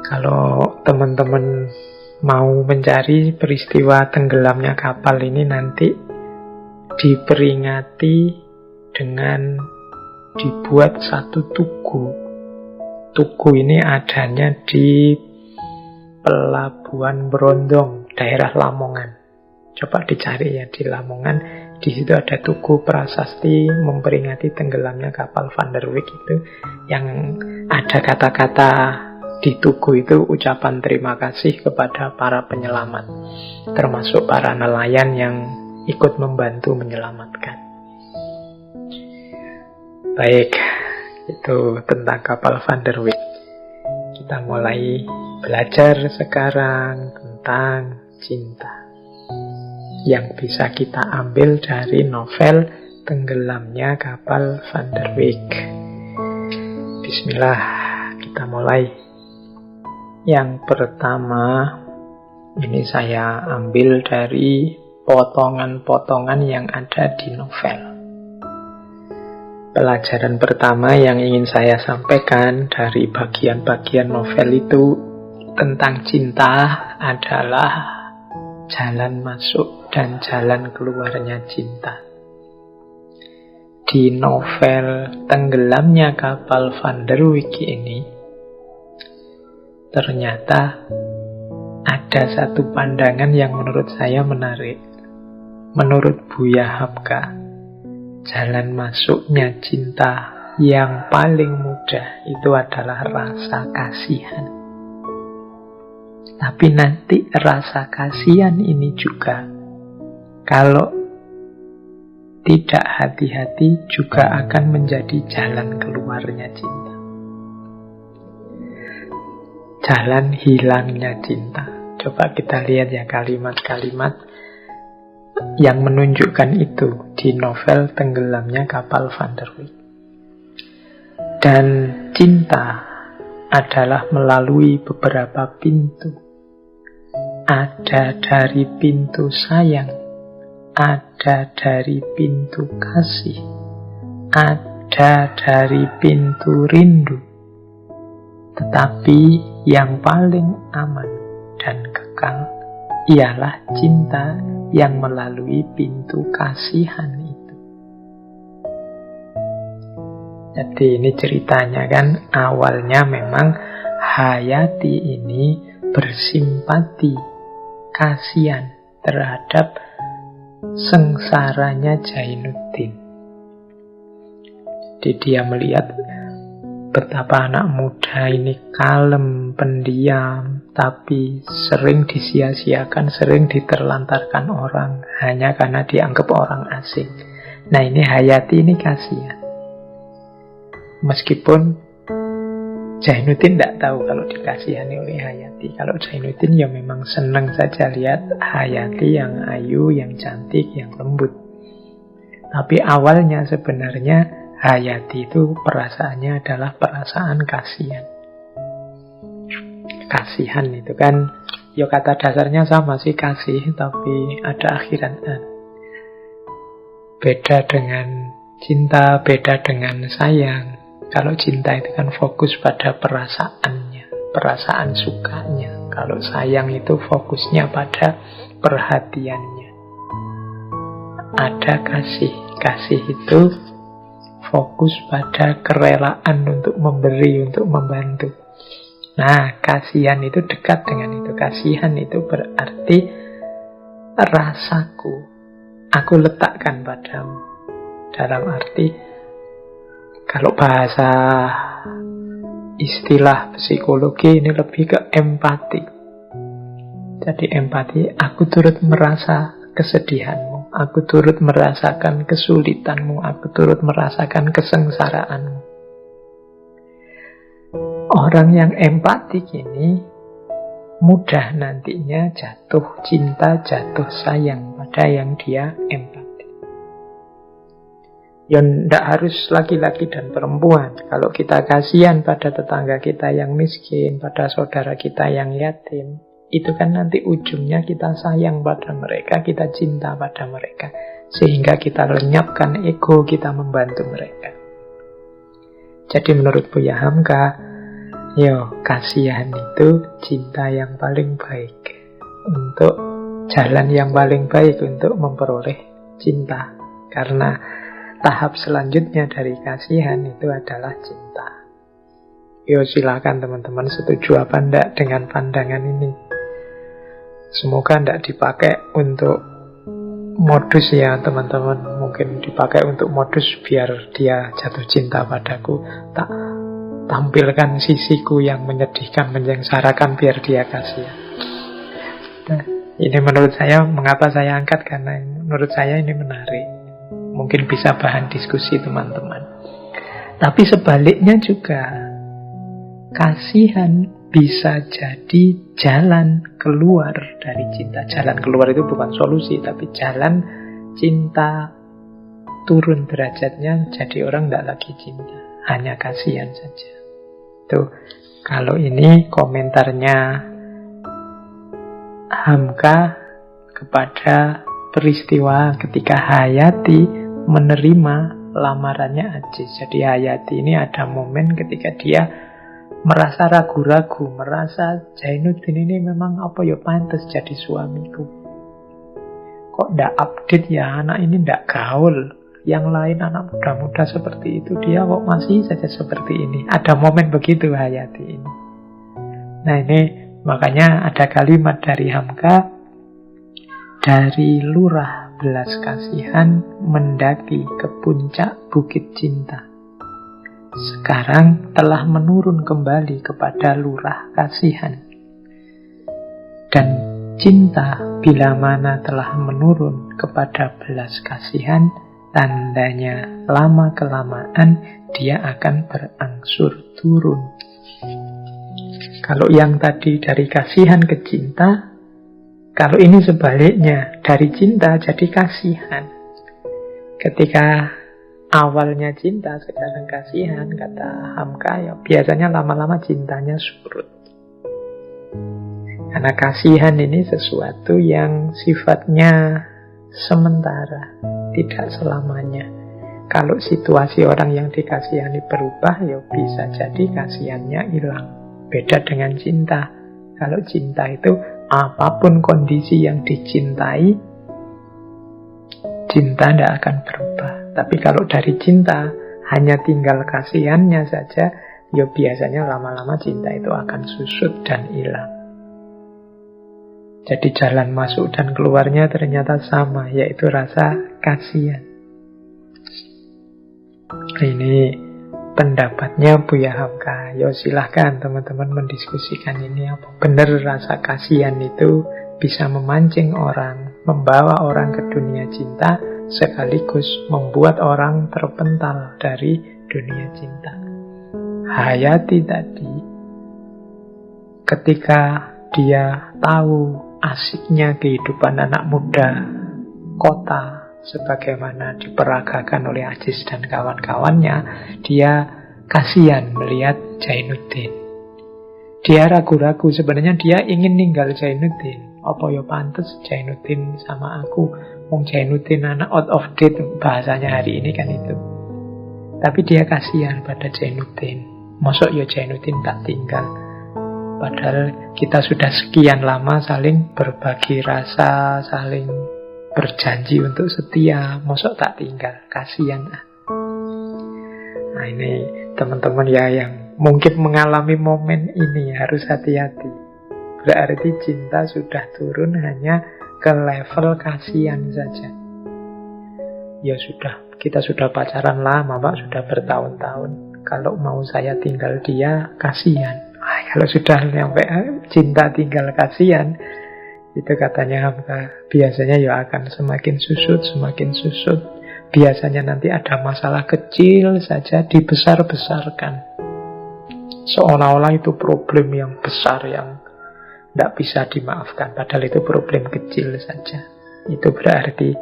Kalau teman-teman mau mencari peristiwa tenggelamnya kapal ini, nanti diperingati dengan dibuat satu tugu. Tugu ini adanya di Pelabuhan Brondong, daerah Lamongan. Coba dicari ya di Lamongan. Di situ ada tugu prasasti memperingati tenggelamnya kapal Van der Wijk itu, yang ada kata-kata di tugu itu ucapan terima kasih kepada para penyelamat, termasuk para nelayan yang ikut membantu menyelamatkan. Baik, itu tentang kapal Van der Wijk. Kita mulai belajar sekarang tentang cinta yang bisa kita ambil dari novel Tenggelamnya Kapal Van der Wijk. Bismillah, kita mulai. Yang pertama, ini saya ambil dari potongan-potongan yang ada di novel. Pelajaran pertama yang ingin saya sampaikan dari bagian-bagian novel itu tentang cinta adalah jalan masuk dan jalan keluarnya cinta. Di novel Tenggelamnya Kapal Van der Wijk ini, ternyata ada satu pandangan yang menurut saya menarik. Menurut Buya Hamka, jalan masuknya cinta yang paling mudah itu adalah rasa kasihan. Tapi nanti rasa kasihan ini juga, kalau tidak hati-hati, juga akan menjadi jalan keluarnya cinta. Jalan hilangnya cinta. Coba kita lihat ya kalimat-kalimat yang menunjukkan itu di novel Tenggelamnya Kapal Van der Wijk. Dan cinta adalah melalui beberapa pintu. Ada dari pintu sayang, ada dari pintu kasih, ada dari pintu rindu. Tetapi yang paling aman dan kekal ialah cinta yang melalui pintu kasihan itu. Jadi ini ceritanya kan, awalnya memang Hayati ini bersimpati, kasihan terhadap sengsaranya Jainuddin. Jadi dia melihat betapa anak muda ini kalem, pendiam, tapi sering disia-siakan, sering diterlantarkan orang hanya karena dianggap orang asing. Nah, ini Hayati ini kasihan. Meskipun Jainuddin tidak tahu kalau dikasihani oleh Hayati. Kalau Jainuddin ya memang senang saja lihat Hayati yang ayu, yang cantik, yang lembut. Tapi awalnya sebenarnya Hayati itu perasaannya adalah perasaan kasihan. Kasihan itu kan, ya kata dasarnya sama sih, kasih, tapi ada akhiran an. Beda dengan cinta, beda dengan sayang. Kalau cinta itu kan fokus pada perasaannya, perasaan sukanya. Kalau sayang itu fokusnya pada perhatiannya. Ada kasih. Kasih itu fokus pada kerelaan untuk memberi, untuk membantu. Nah, kasihan itu dekat dengan itu. Kasihan itu berarti rasaku, aku letakkan padamu. Dalam arti, kalau bahasa istilah psikologi ini lebih ke empati. Jadi empati, aku turut merasa kesedihanmu, aku turut merasakan kesulitanmu, aku turut merasakan kesengsaraanmu. Orang yang empatik ini mudah nantinya jatuh cinta, jatuh sayang pada yang dia empati. Ya tidak harus laki-laki dan perempuan. Kalau kita kasihan pada tetangga kita yang miskin, pada saudara kita yang yatim, itu kan nanti ujungnya kita sayang pada mereka, kita cinta pada mereka. Sehingga kita lenyapkan ego, kita membantu mereka. Jadi menurut Buya Hamka, Yo, kasihan itu cinta yang paling baik. Untuk jalan yang paling baik untuk memperoleh cinta. Karena tahap selanjutnya dari kasihan itu adalah cinta. Yo, silakan teman-teman setuju apa enggak dengan pandangan ini. Semoga enggak dipakai untuk modus ya teman-teman. Mungkin dipakai untuk modus biar dia jatuh cinta padaku. Tak tampilkan sisiku yang menyedihkan, menyengsarakan biar dia kasihan. Nah, ini menurut saya, mengapa saya angkat, karena menurut saya ini menarik. Mungkin bisa bahan diskusi teman-teman. Tapi sebaliknya juga, kasihan bisa jadi jalan keluar dari cinta. Jalan keluar itu bukan solusi, tapi jalan cinta turun derajatnya, jadi orang tidak lagi cinta, hanya kasihan saja. Tuh, kalau ini komentarnya Hamka kepada peristiwa ketika Hayati menerima lamarannya Ajis. Jadi Hayati ini ada momen ketika dia merasa ragu-ragu, merasa Zainuddin ini memang apa ya pantas jadi suamiku. Kok ndak update ya, anak ini ndak gaul. Yang lain anak muda-muda seperti itu, dia kok masih saja seperti ini. Ada momen begitu Hayati ini. Nah ini makanya ada kalimat dari Hamka, dari lurah belas kasihan mendaki ke puncak bukit cinta. Sekarang telah menurun kembali kepada lurah kasihan. Dan cinta bila mana telah menurun kepada belas kasihan, tandanya lama-kelamaan dia akan berangsur turun. Kalau yang tadi dari kasihan ke cinta, kalau ini sebaliknya, dari cinta jadi kasihan. Ketika awalnya cinta, sekarang kasihan, kata Hamka, ya biasanya lama-lama cintanya surut. Karena kasihan ini sesuatu yang sifatnya sementara, tidak selamanya. Kalau situasi orang yang dikasihani berubah, ya bisa jadi kasihannya hilang. Beda dengan cinta. Kalau cinta itu apapun kondisi yang dicintai, cinta tidak akan berubah. Tapi kalau dari cinta hanya tinggal kasihannya saja, ya biasanya lama-lama cinta itu akan susut dan hilang. Jadi jalan masuk dan keluarnya ternyata sama, yaitu rasa kasihan. Ini pendapatnya Buya Hamka. Yo silahkan teman-teman mendiskusikan ini. Apa benar rasa kasihan itu bisa memancing orang, membawa orang ke dunia cinta, sekaligus membuat orang terpental dari dunia cinta. Hayati tadi, ketika dia tahu asiknya kehidupan anak muda kota sebagaimana diperagakan oleh Ajis dan kawan-kawannya, dia kasihan melihat Zainuddin. Dia ragu-ragu, sebenarnya dia ingin ninggal Zainuddin. Apa ya pantes Zainuddin sama aku? Wong Zainuddin anak out of date, bahasanya hari ini kan itu. Tapi dia kasihan pada Zainuddin. Mosok ya Zainuddin tak tinggal. Padahal kita sudah sekian lama saling berbagi rasa, saling berjanji untuk setia. Mosok tak tinggal, kasihan. Nah ini teman-teman ya yang mungkin mengalami momen ini harus hati-hati. Berarti cinta sudah turun hanya ke level kasihan saja. Ya sudah, kita sudah pacaran lama Pak, sudah bertahun-tahun. Kalau mau saya tinggal dia, kasihan. Kalau sudah sampai cinta tinggal kasihan, itu katanya Hamka, biasanya ya akan semakin susut, semakin susut. Biasanya nanti ada masalah kecil saja dibesar-besarkan, seolah-olah itu problem yang besar yang tidak bisa dimaafkan, padahal itu problem kecil saja. Itu berarti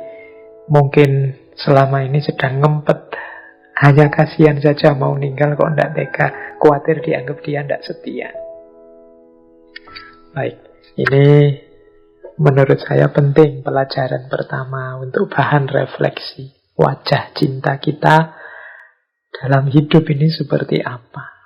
mungkin selama ini sedang ngempet, hanya kasihan saja, mau ninggal kok tidak tega, khawatir dianggap dia tidak setia. Baik, ini menurut saya penting, pelajaran pertama untuk bahan refleksi. Wajah cinta kita dalam hidup ini seperti apa?